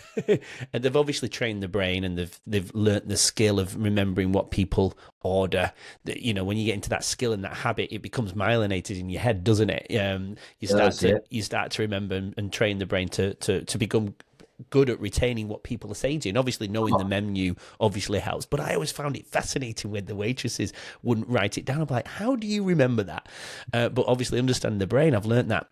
And they've obviously trained the brain, and they've learnt the skill of remembering what people order. When you get into that skill and that habit, it becomes myelinated in your head, doesn't it? That's it. You start to remember and train the brain to become good at retaining what people are saying to you. And obviously knowing the menu obviously helps. But I always found it fascinating when the waitresses wouldn't write it down. I'm like, how do you remember that? But obviously understanding the brain, I've learned that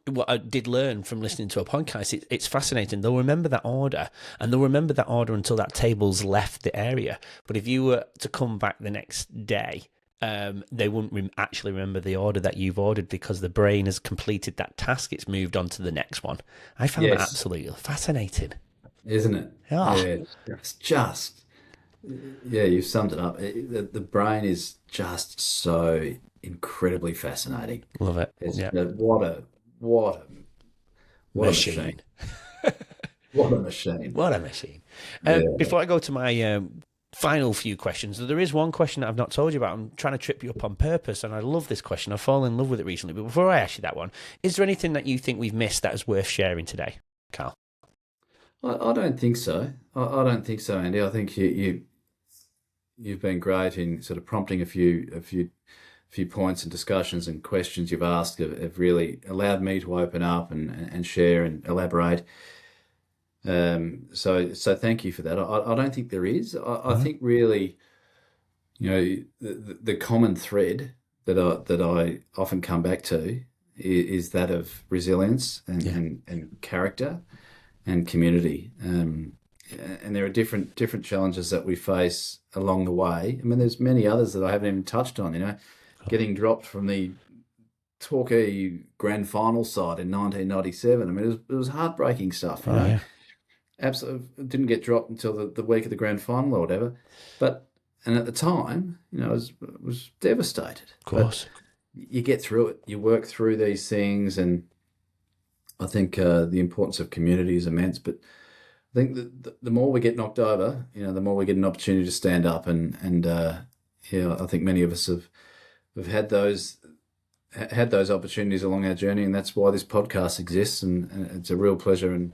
what I did learn from listening to a podcast, it's fascinating. They'll remember that order, and they'll remember that order until that table's left the area. But if you were to come back the next day, they wouldn't actually remember the order that you've ordered, because the brain has completed that task. It's moved on to the next one. I found that absolutely fascinating. Isn't it? Oh. Yeah, it's just, yeah, you've summed it up. The brain is just so incredibly fascinating. Love it. It's, Yeah. what a what a what a Machine. machine! What a machine! What a machine. Yeah. Before I go to my final few questions, there is one question that I've not told you about. I'm trying to trip you up on purpose, and I love this question. I've fallen in love with it recently. But before I ask you that one, is there anything that you think we've missed that is worth sharing today, Karl? I don't think so. I don't think so, Andy. I think you've been great in sort of prompting a few points and discussions and questions you've asked have really allowed me to open up and share and elaborate. So thank you for that. I don't think there is. I think really, the common thread that I often come back to is that of resilience and character and community. And there are different challenges that we face along the way. I mean, there's many others that I haven't even touched on. Getting dropped from the Torquay Grand Final side in 1997. I mean, it was heartbreaking stuff. Yeah. Absolutely didn't get dropped until the week of the Grand Final or whatever. And at the time, I was devastated. Of course. But you get through it. You work through these things, and I think the importance of community is immense. But I think the more we get knocked over, the more we get an opportunity to stand up. And I think many of us have had those opportunities along our journey, and that's why this podcast exists. And it's a real pleasure and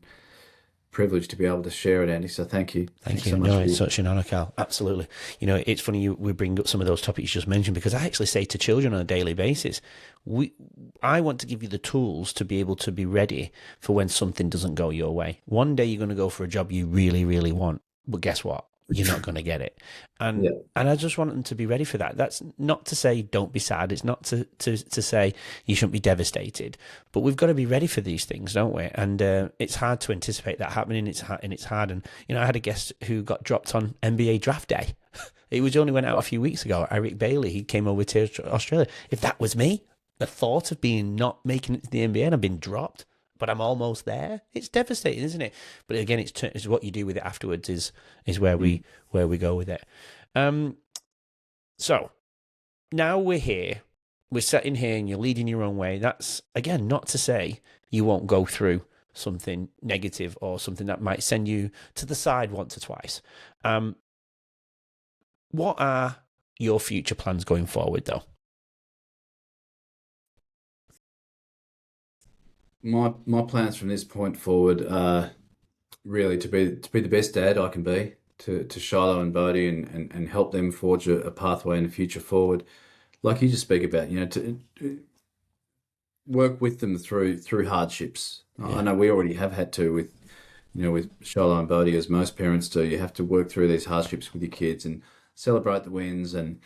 privilege to be able to share it, Andy. So thank you. Thank you. So much. No, it's such an honour, Karl. Absolutely. It's funny we bring up some of those topics you just mentioned, because I actually say to children on a daily basis, I want to give you the tools to be able to be ready for when something doesn't go your way. One day you're going to go for a job you really, really want, but guess what? You're not going to get it. And I just want them to be ready for that. That's not to say don't be sad. It's not to say you shouldn't be devastated. But we've got to be ready for these things, don't we? And it's hard to anticipate that happening. It's hard. And, I had a guest who got dropped on NBA draft day. It was only went out a few weeks ago. Eric Bailey, he came over to Australia. If that was me, the thought of not making it to the NBA and I've been dropped, but I'm almost there. It's devastating, isn't it? But again, it's what you do with it afterwards is where we go with it. So now we're here. We're sitting here, and you're leading your own way. That's again not to say you won't go through something negative or something that might send you to the side once or twice. What are your future plans going forward, though? My plans from this point forward are really to be the best dad I can be to Shiloh and Bodhi and help them forge a pathway in the future forward, like you just speak about. To work with them through hardships. I know we already have had to with Shiloh and Bodhi, as most parents do. You have to work through these hardships with your kids and celebrate the wins and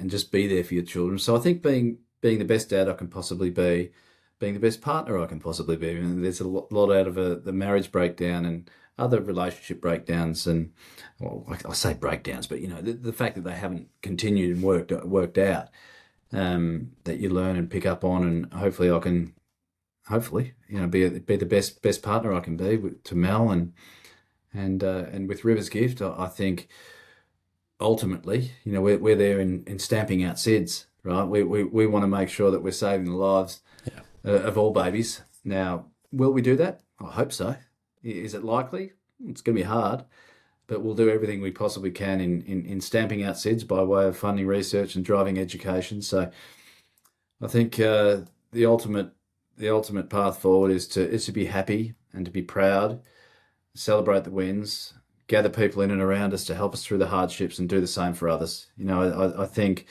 just be there for your children. So I think being the best dad I can possibly be, being the best partner I can possibly be. And there's a lot out of the marriage breakdown and other relationship breakdowns, and I say breakdowns, but the fact that they haven't continued and worked out, that you learn and pick up on, and hopefully I can be the best partner I can be to Mel and with River's Gift. I think ultimately, we're there in stamping out SIDS, right? We want to make sure that we're saving the lives of all babies. Now, will we do that? I hope so. Is it likely? It's going to be hard, but we'll do everything we possibly can in stamping out SIDS by way of funding research and driving education. So I think the ultimate path forward is to be happy and to be proud, celebrate the wins, gather people in and around us to help us through the hardships, and do the same for others. I think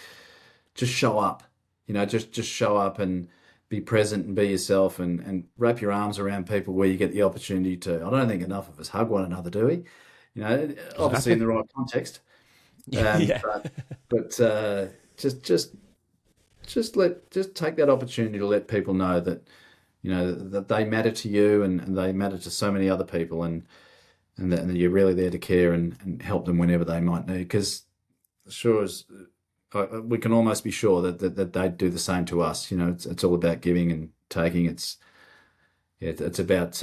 just show up, just show up and be present and be yourself, and wrap your arms around people where you get the opportunity to. I don't think enough of us hug one another, do we? Obviously in the right context. But just just take that opportunity to let people know that that they matter to you, and they matter to so many other people, and that you're really there to care and help them whenever they might need. Because sure as we can almost be sure that they do the same to us. It's all about giving and taking. It's about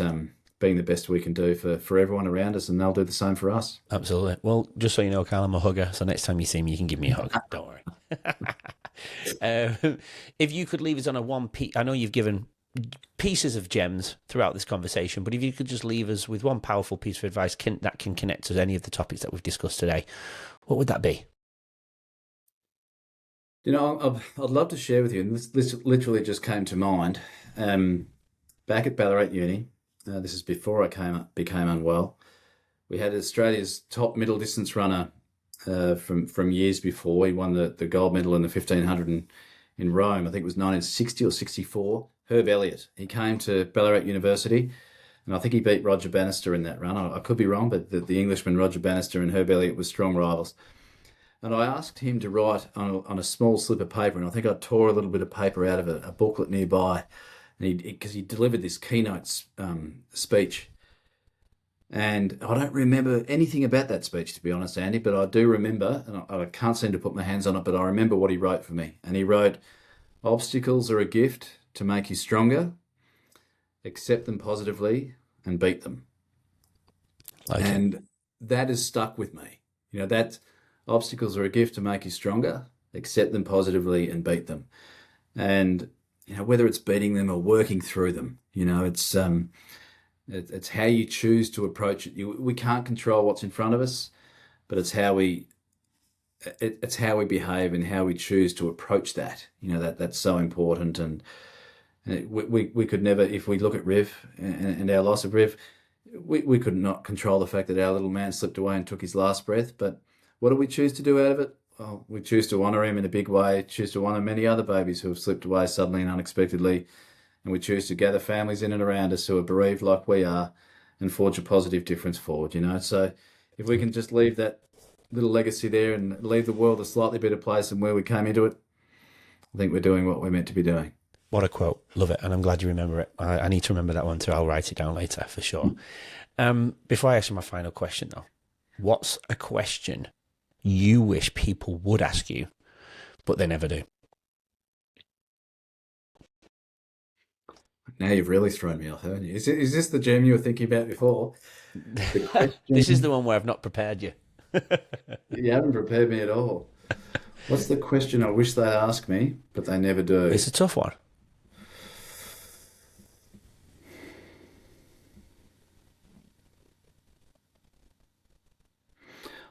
being the best we can do for everyone around us, and they'll do the same for us. Absolutely. Well, just so you know, Carl, I'm a hugger, so next time you see me, you can give me a hug. Don't worry. If you could leave us on a one piece, I know you've given pieces of gems throughout this conversation, but if you could just leave us with one powerful piece of advice that can connect to any of the topics that we've discussed today, what would that be? I'd love to share with you, and this literally just came to mind. Back at Ballarat Uni, this is before I became unwell. We had Australia's top middle distance runner from years before. He won the gold medal in the 1500 in Rome. I think it was 1960 or 64. Herb Elliott. He came to Ballarat University, and I think he beat Roger Bannister in that run. I could be wrong, but the Englishman Roger Bannister and Herb Elliott were strong rivals. And I asked him to write on a small slip of paper, and I think I tore a little bit of paper out of a booklet nearby, and because he delivered this keynote speech. And I don't remember anything about that speech, to be honest, Andy, but I do remember, and I can't seem to put my hands on it, but I remember what he wrote for me. And he wrote, "Obstacles are a gift to make you stronger. Accept them positively and beat them." And that has stuck with me. That obstacles are a gift to make you stronger. Accept them positively and beat them. And whether it's beating them or working through them, it's how you choose to approach it. We can't control what's in front of us, but it's how we behave and how we choose to approach that. That's so important. And we could never, if we look at Riv and our loss of Riv, we could not control the fact that our little man slipped away and took his last breath. But what do we choose to do out of it? Well, we choose to honour him in a big way, choose to honour many other babies who have slipped away suddenly and unexpectedly, and we choose to gather families in and around us who are bereaved like we are and forge a positive difference forward, So if we can just leave that little legacy there and leave the world a slightly better place than where we came into it, I think we're doing what we're meant to be doing. What a quote. Love it. And I'm glad you remember it. I need to remember that one too. I'll write it down later for sure. Before I ask you my final question though, what's a question you wish people would ask you, but they never do? Now you've really thrown me off, haven't you? Is this the gem you were thinking about before? This is the one where I've not prepared you. You haven't prepared me at all. What's the question I wish they'd ask me, but they never do? It's a tough one.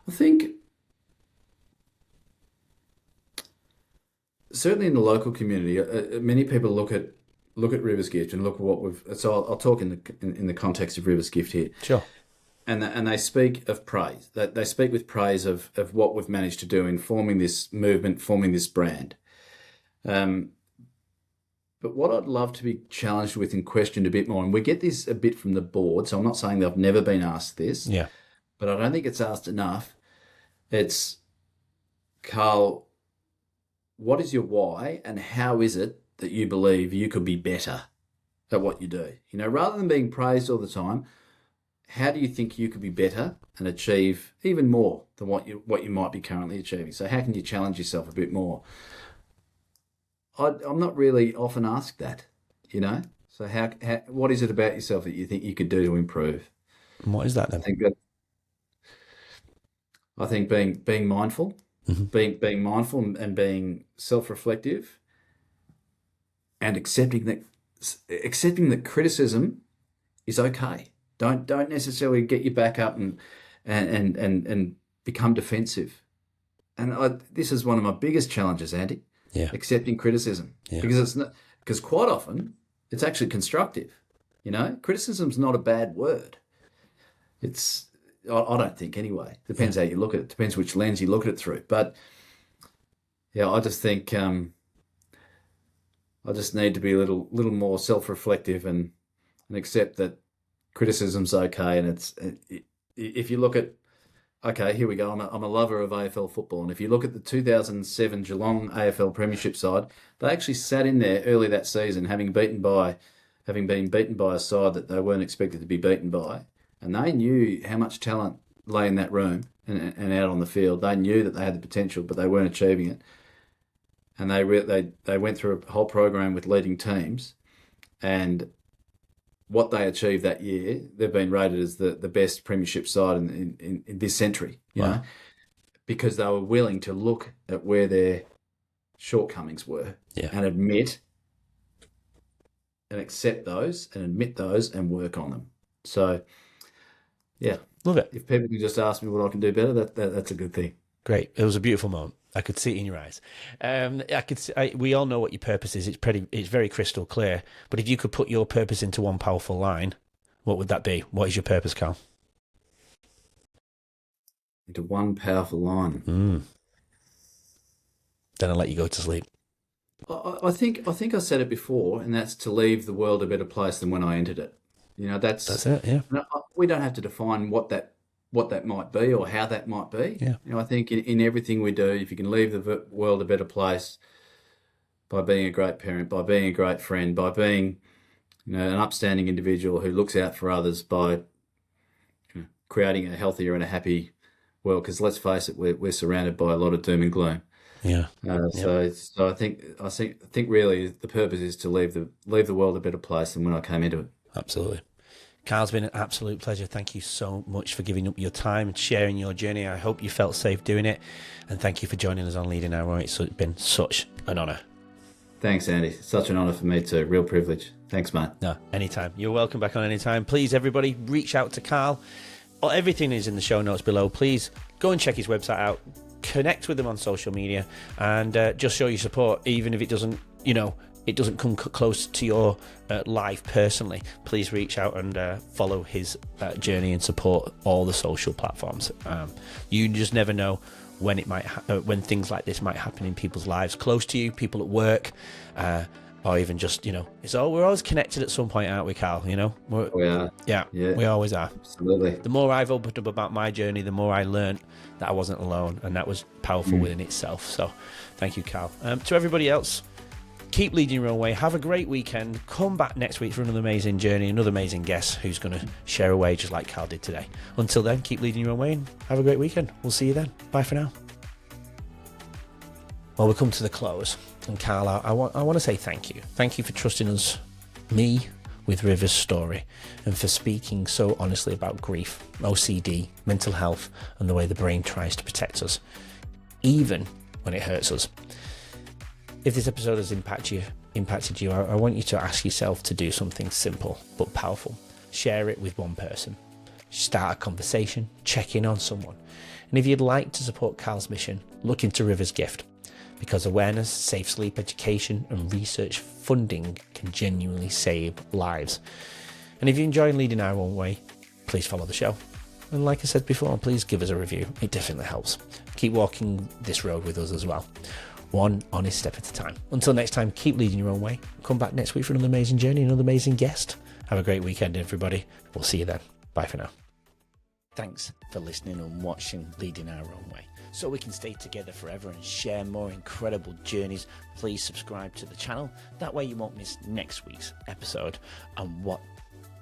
I think certainly in the local community, many people look at River's Gift and look at what we've. So I'll talk in the context of River's Gift here. Sure. And they speak of praise. They speak with praise of what we've managed to do in forming this movement, forming this brand. But what I'd love to be challenged with and questioned a bit more, and we get this a bit from the board, so I'm not saying they've never been asked this. Yeah. But I don't think it's asked enough. It's, Carl, what is your why and how is it that you believe you could be better at what you do? Rather than being praised all the time, how do you think you could be better and achieve even more than what you might be currently achieving? So how can you challenge yourself a bit more? I'm not really often asked that, So how what is it about yourself that you think you could do to improve? And what is that then? I think being mindful, Mm-hmm. being mindful and being self-reflective, and accepting that criticism is okay. Don't necessarily get your back up and become defensive. And this is one of my biggest challenges, Andy. Yeah. Accepting criticism, Yeah. because quite often it's actually constructive. Criticism's not a bad word. I don't think anyway. Depends how you look at it. Depends which lens you look at it through. But yeah, I just think I just need to be a little more self-reflective and accept that criticism's okay. And if you look at okay, here we go. I'm a lover of AFL football, and if you look at the 2007 Geelong AFL Premiership side, they actually sat in there early that season, having been beaten by a side that they weren't expected to be beaten by, and they knew how much talent lay in that room and out on the field. They knew that they had the potential, but they weren't achieving it, and they went through a whole program with leading teams, and what they achieved that year, they've been rated as the best premiership side in this century, you Wow. know, because they were willing to look at where their shortcomings were Yeah. and admit and accept those and admit those and work on them. So, yeah, Love it. if people can just ask me what I can do better, that's a good thing. Great. It was a beautiful moment. I could see it in your eyes. We all know what your purpose is. It's very crystal clear. But if you could put your purpose into one powerful line, what would that be? What is your purpose, Karl? Into one powerful line. Then I'll let you go to sleep. I think I said it before, and that's to leave the world a better place than when I entered it. You know, That's it. Yeah. we don't have to define what that might be or how that might be. Yeah. You know, I think in everything we do, if you can leave the world a better place by being a great parent, by being a great friend, by being, you know, an upstanding individual who looks out for others, by, you know, creating a healthier and a happy world. Because let's face it, we're surrounded by a lot of doom and gloom. Yeah. So I think really the purpose is to leave the world a better place than when I came into it. Absolutely. Karl, it's been an absolute pleasure. Thank you so much for giving up your time and sharing your journey. I hope you felt safe doing it. And thank you for joining us on Leading Our Own. It's been such an honour. Thanks, Andy. Such an honour for me too. Real privilege. Thanks, mate. No, anytime. You're welcome back on anytime. Please, everybody, reach out to Karl. Everything is in the show notes below. Please go and check his website out. Connect with him on social media and just show your support, even if it doesn't, you know, it doesn't come close to your life personally. Please reach out and follow his journey and support all the social platforms. You just never know when it might when things like this might happen in people's lives, close to you, people at work, or even just, you know, we're always connected at some point, aren't we, Karl? You know, We are. Yeah, we always are. Absolutely. The more I've opened up about my journey, the more I learned that I wasn't alone, and that was powerful within itself. So thank you, Karl. To everybody else, keep leading your own way. Have a great weekend. Come back next week for another amazing journey, another amazing guest who's going to share a way just like Karl did today. Until then, keep leading your own way and have a great weekend. We'll see you then. Bye for now. Well, we come to the close. And Karl, I want to say thank you. Thank you for trusting me, with River's story, and for speaking so honestly about grief, OCD, mental health, and the way the brain tries to protect us, even when it hurts us. If this episode has impacted you, I want you to ask yourself to do something simple but powerful. Share it with one person. Start a conversation. Check in on someone. And if you'd like to support Karl's mission, look into River's gift, because awareness, safe sleep education, and research funding can genuinely save lives. And if you enjoy Leading Our Own Way, please follow the show. And like I said before, please give us a review. It definitely helps. Keep walking this road with us as well. One honest step at a time. Until next time, keep leading your own way. Come back next week for another amazing journey, another amazing guest. Have a great weekend, everybody. We'll see you then. Bye for now. Thanks for listening and watching Leading Our Own Way. So we can stay together forever and share more incredible journeys, please subscribe to the channel. That way you won't miss next week's episode and what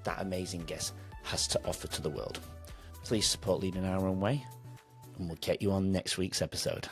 that amazing guest has to offer to the world. Please support Leading Our Own Way, and we'll get you on next week's episode.